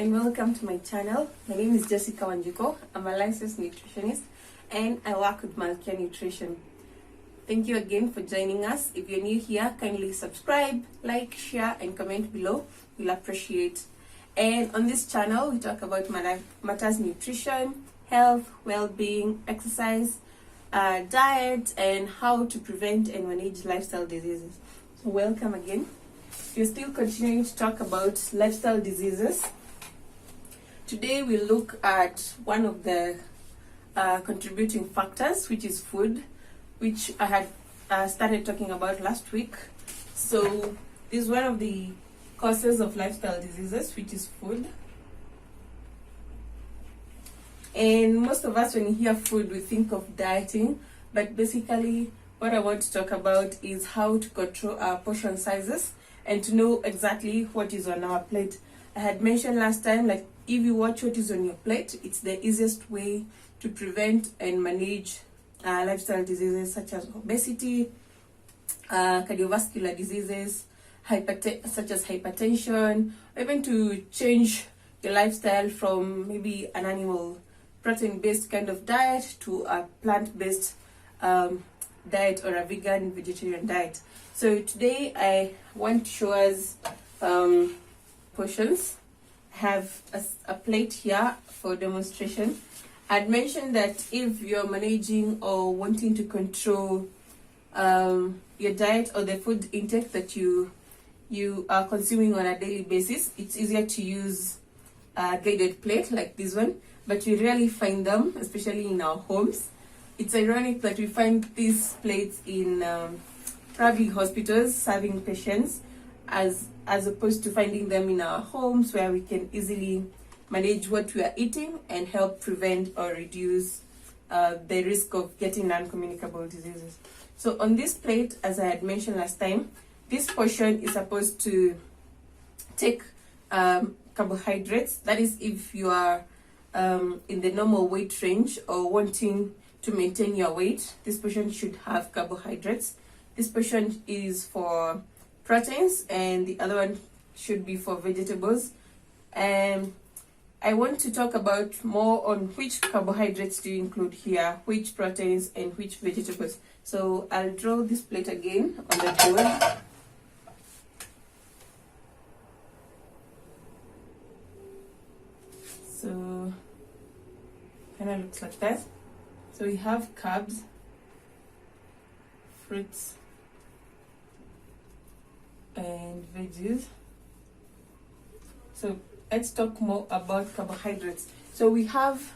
and welcome to my channel. My name is Jessica Wanjiko. I'm a licensed nutritionist and I work with Malkia Nutrition. Thank you again for joining us. If you're new here, kindly subscribe, like, share and comment below. We'll appreciate. And on this channel, we talk about matters nutrition, health, well-being, exercise, diet, and how to prevent and manage lifestyle diseases. So welcome again. We're still continuing to talk about lifestyle diseases. Today we'll look at one of the contributing factors, which is food, which I had started talking about last week. So this is one of the causes of lifestyle diseases, which is food. And most of us, when you hear food, we think of dieting, but basically what I want to talk about is how to control our portion sizes and to know exactly what is on our plate. I had mentioned last time, like, if you watch what is on your plate, it's the easiest way to prevent and manage lifestyle diseases such as obesity, cardiovascular diseases, such as hypertension, or even to change your lifestyle from maybe an animal protein-based kind of diet to a plant-based diet or a vegetarian diet. So today I want to show us portions. I have a plate here for demonstration. I'd mentioned that if you're managing or wanting to control your diet or the food intake that you are consuming on a daily basis, it's easier to use a guided plate like this one, but we rarely find them, especially in our homes. It's ironic that we find these plates in probably hospitals serving patients as opposed to finding them in our homes where we can easily manage what we are eating and help prevent or reduce the risk of getting non-communicable diseases. So on this plate, as I had mentioned last time, this portion is supposed to take carbohydrates. That is, if you are in the normal weight range or wanting to maintain your weight, this portion should have carbohydrates. This portion is for proteins and the other one should be for vegetables. And I want to talk about more on which carbohydrates do you include here, which proteins and which vegetables. So I'll draw this plate again on the board. So kind of looks like that. So we have carbs, fruits and veggies. So let's talk more about carbohydrates. So we have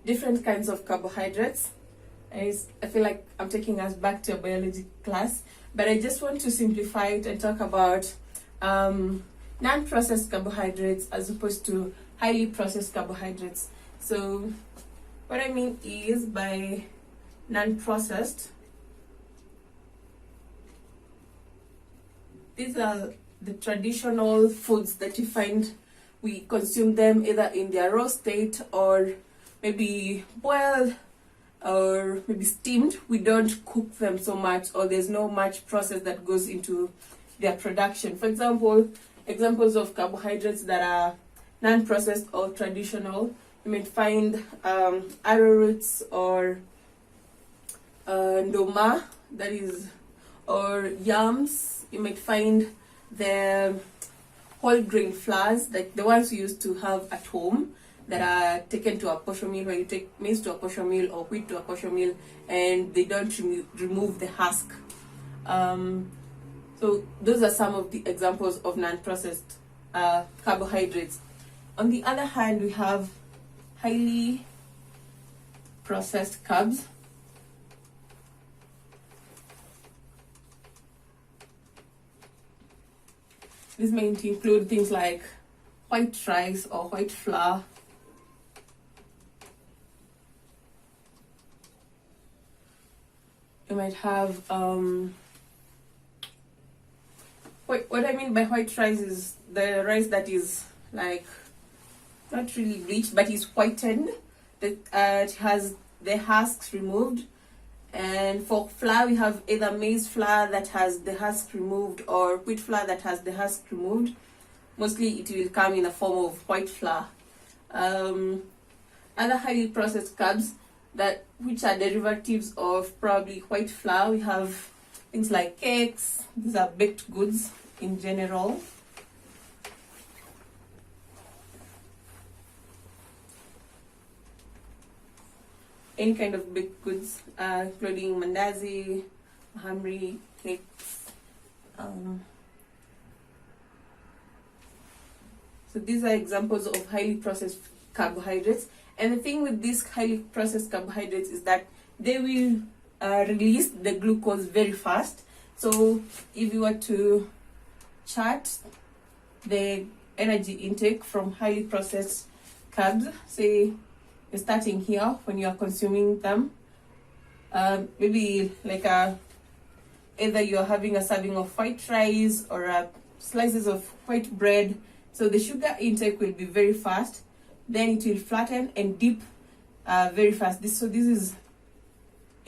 different kinds of carbohydrates. I feel like I'm taking us back to a biology class, but I just want to simplify it and talk about non-processed carbohydrates as opposed to highly processed carbohydrates. So what I mean is, by non-processed, these are the traditional foods that you find we consume them either in their raw state or maybe boiled or maybe steamed. We don't cook them so much, or there's no much process that goes into their production. For example, examples of carbohydrates that are non-processed or traditional, you might find arrowroots or ndoma, that is, or yams. You might find the whole grain flours, like the ones we used to have at home, that are taken to a portion mill, where you take maize to a portion mill or wheat to a portion mill and they don't remove the husk. So those are some of the examples of non-processed carbohydrates. On the other hand, we have highly processed carbs. This may include things like white rice or white flour, you might have what I mean by white rice is the rice that is like not really rich but is whitened, that it has the husks removed. And for flour, we have either maize flour that has the husk removed or wheat flour that has the husk removed. mostly it will come in a form of white flour. Other highly processed carbs which are derivatives of probably white flour, we have things like cakes. These are baked goods in general. Any kind of baked goods, including mandazi, mahamri, cakes. So these are examples of highly processed carbohydrates. And the thing with these highly processed carbohydrates is that they will release the glucose very fast. So if you were to chart the energy intake from highly processed carbs, say you're starting here when you are consuming them, maybe like either you're having a serving of white rice or slices of white bread. So the sugar intake will be very fast, then it will flatten and dip very fast. This is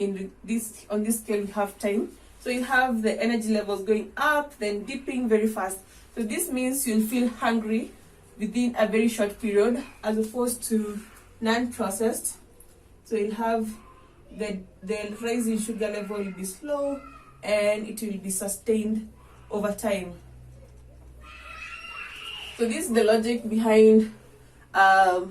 on this scale we have time. So you have the energy levels going up, then dipping very fast. So this means you'll feel hungry within a very short period, as opposed to non-processed. So you'll have the rise in sugar level will be slow and it will be sustained over time. So this is the logic behind our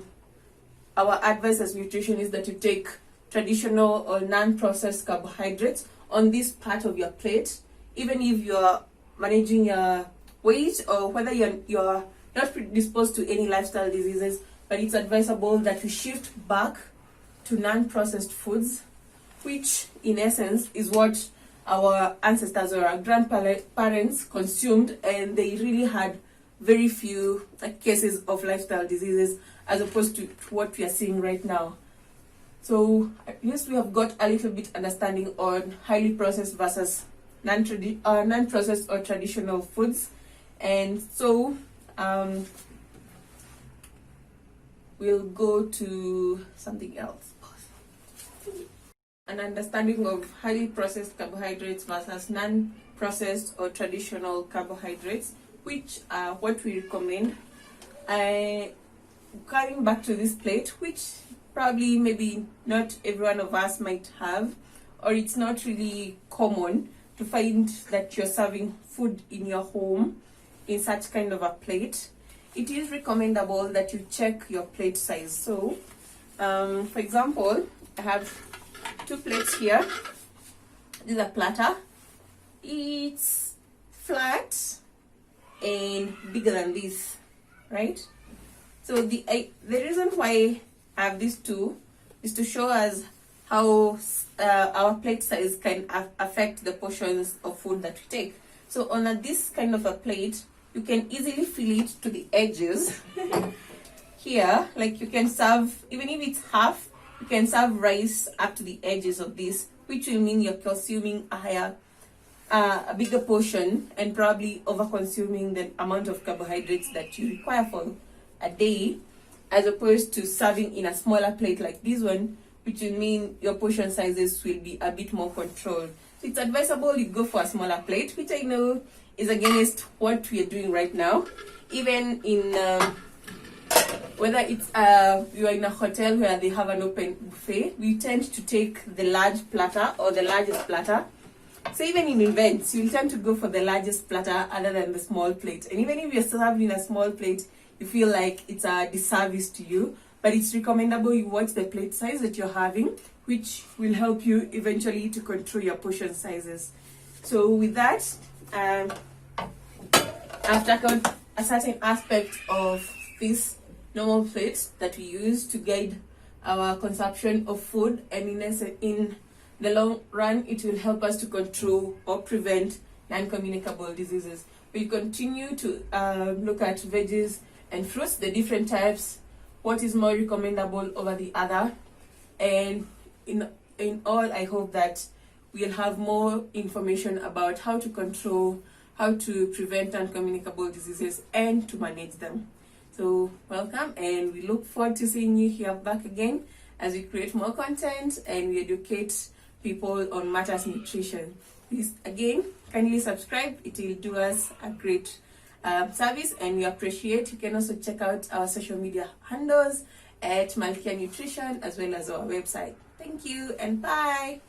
advice as nutritionists, that you take traditional or non-processed carbohydrates on this part of your plate, even if you're managing your weight or whether you're not predisposed to any lifestyle diseases. But it's advisable that we shift back to non-processed foods, which in essence is what our ancestors or our grandparents consumed, and they really had very few cases of lifestyle diseases, as opposed to what we are seeing right now. So at least we have got a little bit understanding on highly processed versus non-processed or traditional foods. And so we'll go to something else. An understanding of highly processed carbohydrates versus non-processed or traditional carbohydrates, which are what we recommend. Coming back to this plate, which probably maybe not every one of us might have, or it's not really common to find that you're serving food in your home in such kind of a plate. It is recommendable that you check your plate size. So for example, I have 2 plates here. This is a platter. It's flat and bigger than this, right? So the reason why I have these two is to show us how our plate size can affect the portions of food that we take. So on this kind of a plate, you can easily fill it to the edges. Here, like you can serve, even if it's half, you can serve rice up to the edges of this, which will mean you're consuming a bigger portion and probably over consuming the amount of carbohydrates that you require for a day, as opposed to serving in a smaller plate like this one, which will mean your portion sizes will be a bit more controlled. So it's advisable you go for a smaller plate, which I know is against what we are doing right now. Even in whether it's you are in a hotel where they have an open buffet, we tend to take the large platter or the largest platter. So even in events, you'll tend to go for the largest platter other than the small plate. And even if you're serving a small plate, you feel like it's a disservice to you. But it's recommendable you watch the plate size that you're having, which will help you eventually to control your portion sizes. So with that, I've tackled a certain aspect of this normal plate that we use to guide our consumption of food, and in the long run, it will help us to control or prevent non-communicable diseases. We'll continue to look at veggies and fruits, the different types, what is more recommendable over the other, and in all, I hope that we'll have more information about how to control, how to prevent non-communicable diseases, and to manage them. So welcome, and we look forward to seeing you here back again as we create more content and we educate people on matters nutrition. Please again kindly subscribe. It will do us a great service, and we appreciate. You can also check out our social media handles at Malkia Nutrition as well as our website. Thank you and bye.